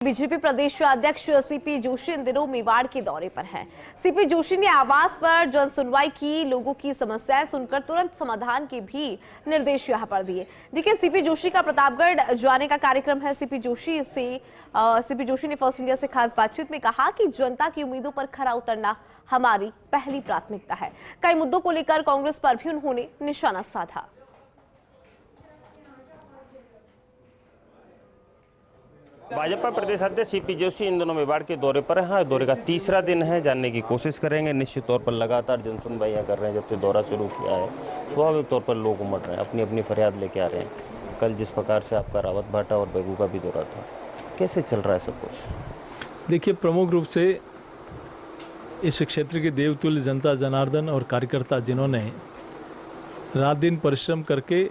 BJP प्रदेश अध्यक्ष CP Joshi इन दिनों मेवाड़ के दौरे पर हैं। सीपी जोशी ने आवास पर जन सुनवाई की, लोगों की समस्याएं सुनकर तुरंत समाधान के भी निर्देश यहां पर दिए। देखिए, सीपी जोशी का प्रतापगढ़ जाने का कार्यक्रम है। सीपी जोशी ने फर्स्ट इंडिया से खास बातचीत में कहा कि जनता की उम्मीदों पर खरा उतरना हमारी पहली प्राथमिकता है। कई मुद्दों को लेकर कांग्रेस पर भी उन्होंने निशाना साधा। भाजपा प्रदेश अध्यक्ष सीपी जोशी इन दिनों मेवाड़ के दौरे पर हैं। दौरे का तीसरा दिन है, जानने की कोशिश करेंगे। निश्चित तौर पर लगातार जनसुनवाइयां कर रहे हैं। जब से दौरा शुरू किया है, स्वाभाविक तौर पर लोग उमड़ रहे हैं, अपनी अपनी फरियाद लेके आ रहे हैं। कल जिस प्रकार से आपका रावत भाटा और बेगू का भी दौरा था, कैसे चल रहा है सब कुछ? देखिए, प्रमुख रूप से इस क्षेत्र के देवतुल्य जनता जनार्दन और कार्यकर्ता, जिन्होंने रात दिन परिश्रम करके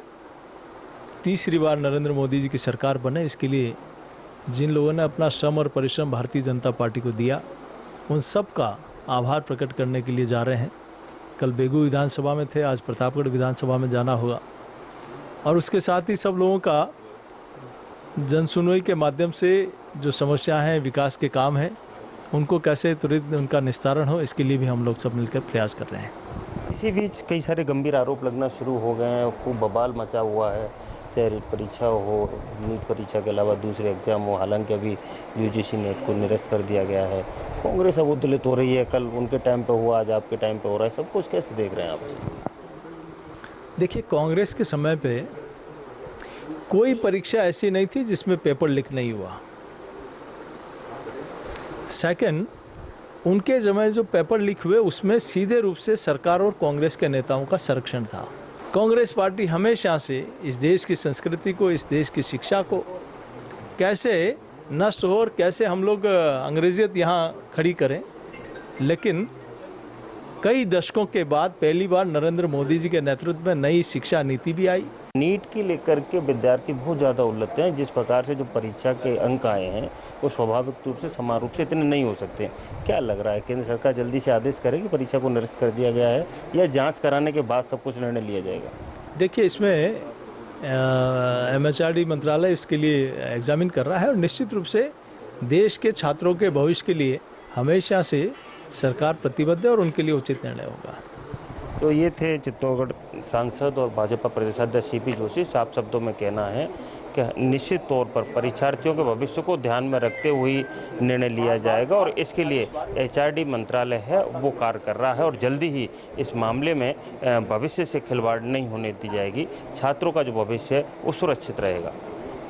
तीसरी बार नरेंद्र मोदी जी की सरकार बने, इसके लिए जिन लोगों ने अपना श्रम और परिश्रम भारतीय जनता पार्टी को दिया, उन सब का आभार प्रकट करने के लिए जा रहे हैं। कल बेगू विधानसभा में थे, आज प्रतापगढ़ विधानसभा में जाना होगा। और उसके साथ ही सब लोगों का जनसुनवाई के माध्यम से जो समस्या है, विकास के काम हैं, उनको कैसे त्वरित उनका निस्तारण हो, इसके लिए भी हम लोग सब मिलकर प्रयास कर रहे हैं। इसी बीच कई सारे गंभीर आरोप लगना शुरू हो गए हैं। खूब बवाल मचा हुआ है, चाहे रीट परीक्षा हो, नीट परीक्षा के अलावा दूसरे एग्जाम हो। हालांकि अभी यूजीसी नेट को निरस्त कर दिया गया है। कांग्रेस अब उद्दलित हो रही है। कल उनके टाइम पे हुआ, आज आपके टाइम पे हो रहा है। सब कुछ कैसे देख रहे हैं आप? देखिए, कांग्रेस के समय पे कोई परीक्षा ऐसी नहीं थी जिसमें पेपर लीक नहीं हुआ। सेकंड, उनके समय जो पेपर लीक हुए, उसमें सीधे रूप से सरकार और कांग्रेस के नेताओं का संरक्षण था। कांग्रेस पार्टी हमेशा से इस देश की संस्कृति को, इस देश की शिक्षा को कैसे नष्ट हो और कैसे हम लोग अंग्रेजियत यहाँ खड़ी करें, लेकिन कई दशकों के बाद पहली बार नरेंद्र मोदी जी के नेतृत्व में नई शिक्षा नीति भी आई। नीट की लेकर के विद्यार्थी बहुत ज़्यादा उलझते हैं। जिस प्रकार से जो परीक्षा के अंक आए हैं, वो स्वाभाविक रूप से समान रूप से इतने नहीं हो सकते। क्या लग रहा है, केंद्र सरकार जल्दी से आदेश करेगी, परीक्षा को निरस्त कर दिया गया है, या जांच कराने के बाद सब कुछ निर्णय लिया जाएगा? देखिए, इसमें MHRD मंत्रालय इसके लिए एग्जामिन कर रहा है और निश्चित रूप से देश के छात्रों के भविष्य के लिए हमेशा से सरकार प्रतिबद्ध है और उनके लिए उचित निर्णय होगा। तो ये थे चित्तौड़गढ़ सांसद और भाजपा प्रदेश अध्यक्ष सीपी जोशी। साफ शब्दों में कहना है कि निश्चित तौर पर परीक्षार्थियों के भविष्य को ध्यान में रखते हुए निर्णय लिया जाएगा और इसके लिए HRD मंत्रालय है वो कार्य कर रहा है और जल्दी ही इस मामले में भविष्य से खिलवाड़ नहीं होने दी जाएगी। छात्रों का जो भविष्य है वो सुरक्षित रहेगा।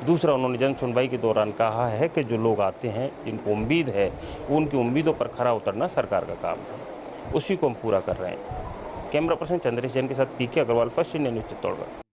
दूसरा, उन्होंने जन सुनवाई के दौरान कहा है कि जो लोग आते हैं, जिनको उम्मीद है, उनकी उम्मीदों पर खरा उतरना सरकार का काम है। उसी को हम पूरा कर रहे हैं। कैमरा पर्सन चंद्रेश जैन के साथ PK Agarwal, first India news, Chittorgarh.